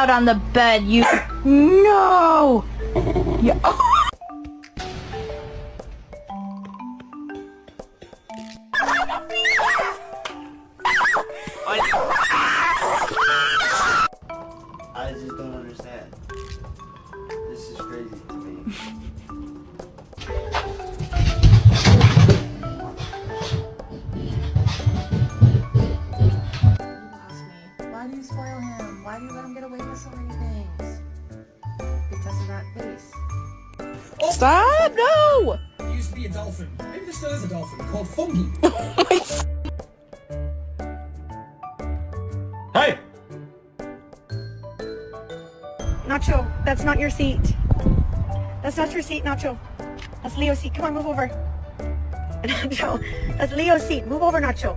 out on the bed, you... No! You... I just don't understand. This is crazy to me. Why do you spoil him? Why do you let him get away with so many things? Because of that face. Oh, stop! No! It used to be a dolphin. Maybe there still is a dolphin called Fungi. Hey! Nacho, that's not your seat. That's not your seat, Nacho. That's Leo's seat. Come on, move over. Nacho, that's Leo's seat. Move over, Nacho.